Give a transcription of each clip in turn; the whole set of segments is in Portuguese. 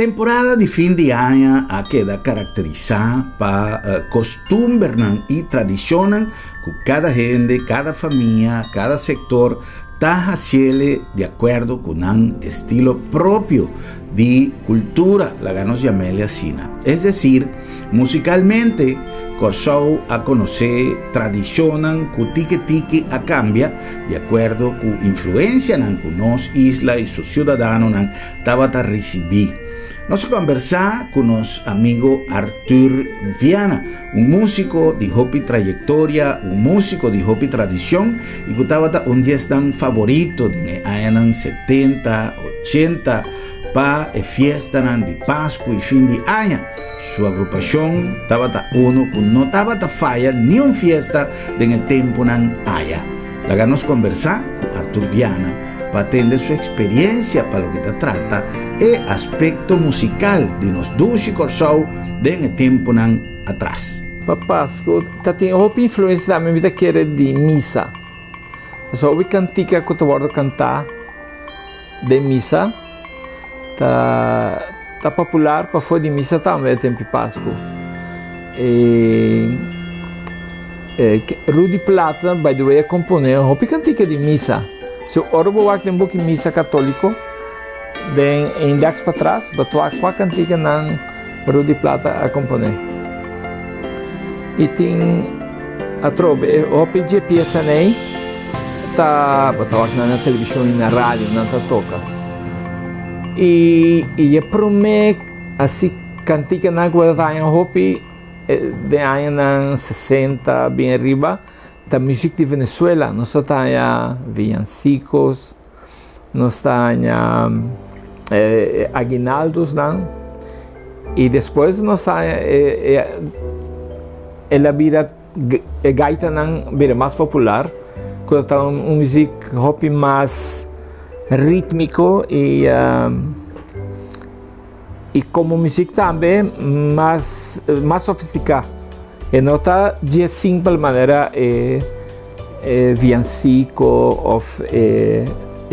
temporada de fin de año queda caracterizada por costumbres y tradiciones que cada gente, cada familia, cada sector está haciendo de acuerdo con un estilo propio de cultura, la ganos llamarle así. Es decir, musicalmente, Corsou a conocer tradiciones que tique a cambia de acuerdo con influencia que nos isla y sus ciudadanos estaba a recibir. Nos conversar con nuestro amigo Arthur Viana, un músico de hopi trayectoria, un músico de hopi tradición y que estaba un día tan favorito de los años 70, 80 para fiesta de Pascua y fin de año. Su agrupación estaba uno que no estaba falla ni una fiesta en el tiempo nan haya. La ganamos conversar con Arthur Viana para atender su experiencia para lo que te trata y aspecto musical de nos dos y Corsou en el tiempo nan atrás. Papasco, tem outra influência da minha vida que era de missa. Só ouvi cantica que eu vou cantar de missa. Tá popular para fora de missa também, tempo de Páscoa. Rudy Plata, by the way, componeu uma cantica de missa. Se o orbo tem um pouco de missa católico, em 10 para trás, botou a cantica na Rudy Plata a componer. E tem a trobe, o PSNA, tá botou na televisão e na rádio, não tá toca. E para mim, assim, cantica na guarda hopi de anos 60 bem arriba, da música de Venezuela, nós temos villancicos, nós temos aguinaldos, não? E depois nós temos ela vira gaita não vira mais popular, quando está uma música hopi mais rítmico e como música também mais sofisticada. E não está de simples maneira villancico ou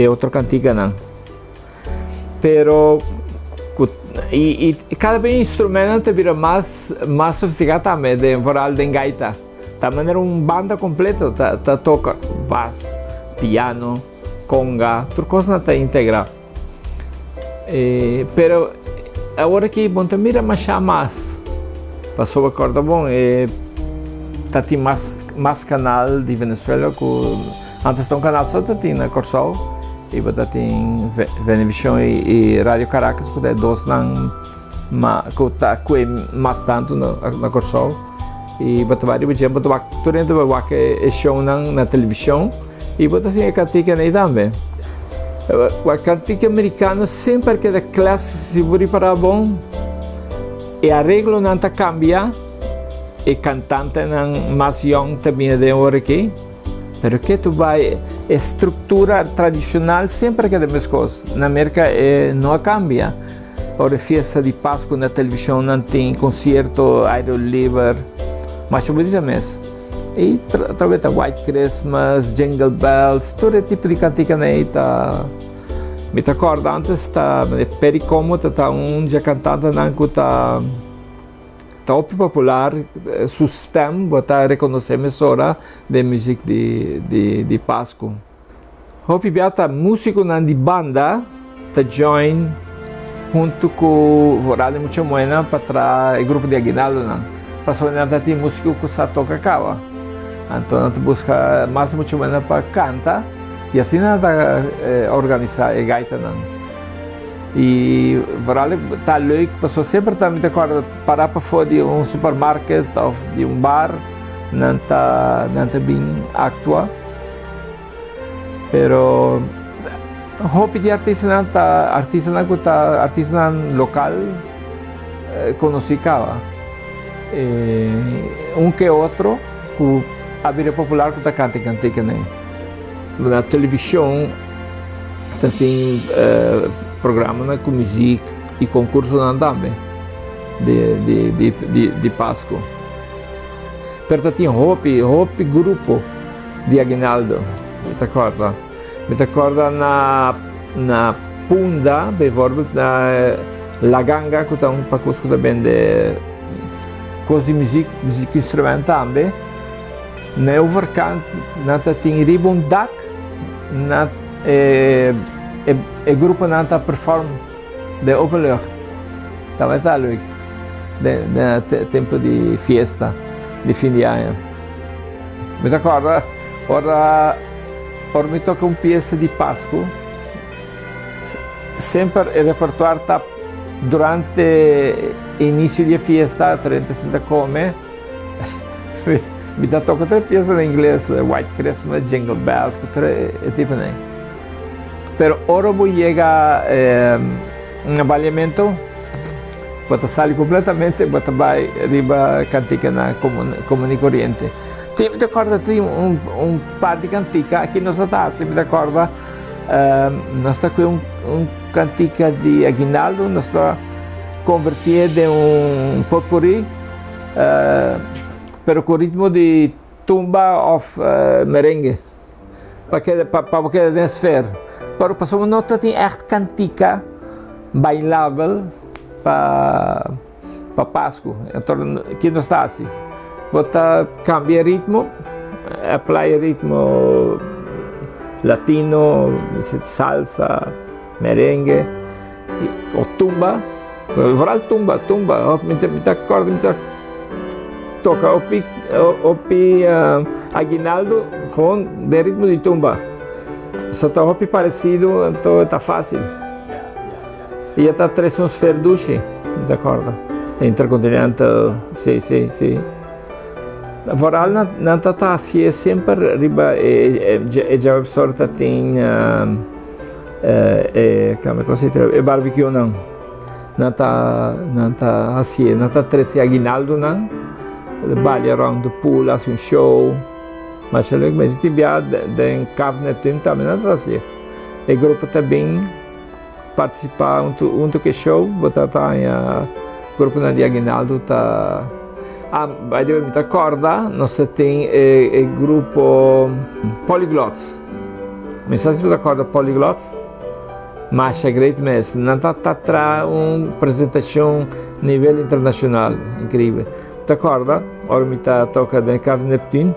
outra cantiga não. Pero e cada vez instrumento vira mais sofisticado também, de voral de gaita. Também era uma banda completa, tá toca bass, piano, conga, tudo coisa está integrada. Pero agora que bom mira mais passou a corda bom tá tem mais canal de Venezuela que antes tem um canal só tinha na Corsou e agora tem Venevisión e Rádio Caracas que é dois não que tá com mais tanto na Corsou e botar vários dias botar durante o que show na televisão e botar assim a cantica aí também. O cantica americano sempre que da classe se buri para bom e arreglo não tá cambia e cantante não mais young também de hora aqui, pero que tu vai estrutura tradicional sempre que é da mesma coisa. Na América não cambia. Ora festa de Páscoa na televisão não tem concerto aero livre, mas é bonita mesmo. E talvez a White Christmas, Jingle Bells, todo tipo de cantiga aí tá. Me recordo antes tá Pericomo tá já cantando não que tá top popular, sustem botar reconhecer emissora de música de Páscoa. Hopi biata músico não de banda tá join junto com o Voral de Mucha Moena para o grupo de Aguinaldo não. Passou nada tem músico que só toca cava. Então, a gente busca mais muito menos para cantar e assim nada organizar a gaita não. E Voral está leuk, passou sempre também de acordo parar para fora de supermarket ou de bar, não está bem atua. Pero hobby de artesanal local conhecido que outro que a vida popular que está cantando né na televisão tem programa com música e concurso também de Páscoa. Pero tem hopi grupo de Aguinaldo, me recorda na Punda, bevorbe na La Ganga, que está para Cusco também de coisa de música instrumental também. Na overkant, nata tem ribbon dak, nat grupo nata perform de openlucht. Também está leuk. De tempo de festa, de fim de ano. Me acorda, ora me toca peça de Páscoa. Sempre o repertório está durante o início da festa, durante a come. Me toca outra peça em inglês, White Christmas, Jingle Bells, que tipo nem. Pero ora vou chegar um avaliamento, bota sali completamente, bota vai riba cantica na comune corriente. Me recorda tem par de cantica aqui nós está, se me recorda, nós está com cantica de Aguinaldo, nós está convertido em potpourri, pero com ritmo de tumba of merengue, para que dance fair. Pero passou uma nota tem echt cantica bailável para Páscoa. Então aqui nós está assim. Bota cambia ritmo, apply ritmo latino, salsa, merengue, ou tumba, vooral tumba, me acordo, me toca opi Aguinaldo com de ritmo de tumba. Só está opi parecido, então está fácil. E está três uns ferduche, me acordo. Intercontinental, sim. Vooral na tatatie é sempre riba já a sorta tem como considera é barbecue não assim na tá 13 Aguinaldo não balha around the pool assim show mas ele mas tibia de Cave Neptune também na assim o grupo também participar que show botar tá grupo na de Aguinaldo tá vai me acorda, nós tem o grupo Polyglots. Me sabe se acorda Polyglots? Mas é great mess. Não está tra uma apresentação nível internacional, incrível. Te acorda? Ora me toca da Cave Neptune.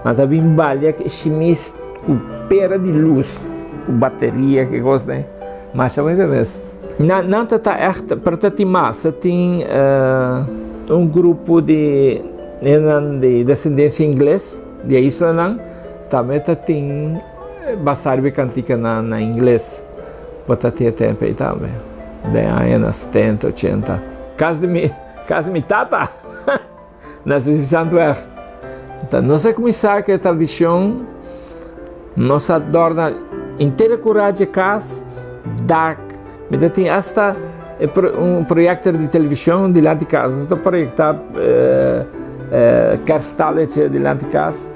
Não está bem balha que chimis com pera de luz, com bateria que gosta, né? Mas é muito mess. Não está echt, para te massa tem grupo de descendência inglesa de Islândia também tem bastante cantica na inglês bota ter tempo aí também de anos 70, 80 casa de minha tata na Santo Erro então nós começar que a tradição nós adorna inteira coragem casa dark mas tem hasta projetor de televisão de lá de casa, estou projetar carstallet de lá de casa.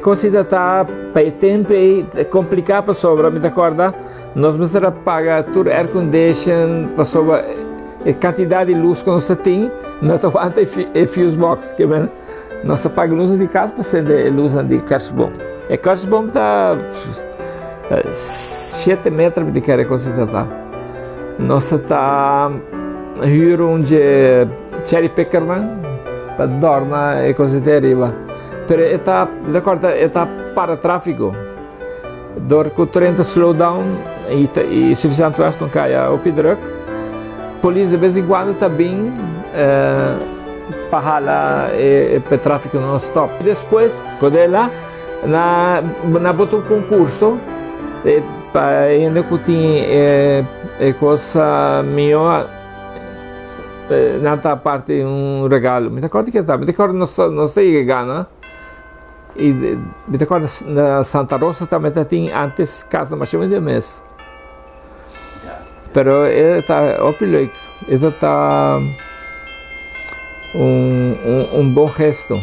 Considera para o tempo é complicado para sobra, me acorda? Nós vamos ter que pagar todo air condition para sobra a quantidade de luz que nós temos, não aguenta a fuse box, que bem? Nós paga luz de casa para ser de luz de Kersbom. E Kersbom está 7 metros de que considera. Nós está hyr onde cherry picker para dormir e coisa deriva. Pero está para tráfego. Door com 30 slowdown e suficiente echt não caia o druk. Polícia de vez em quando também para para tráfego não stop. Depois, quando ela na botou concurso para ainda que tinha coisa melhor na parte regalo. Me acordo que me acordo não sei que gana. E me acordo na Santa Rosa também tinha antes casa mais ou menos mês. Pero está opiloi, está bom gesto.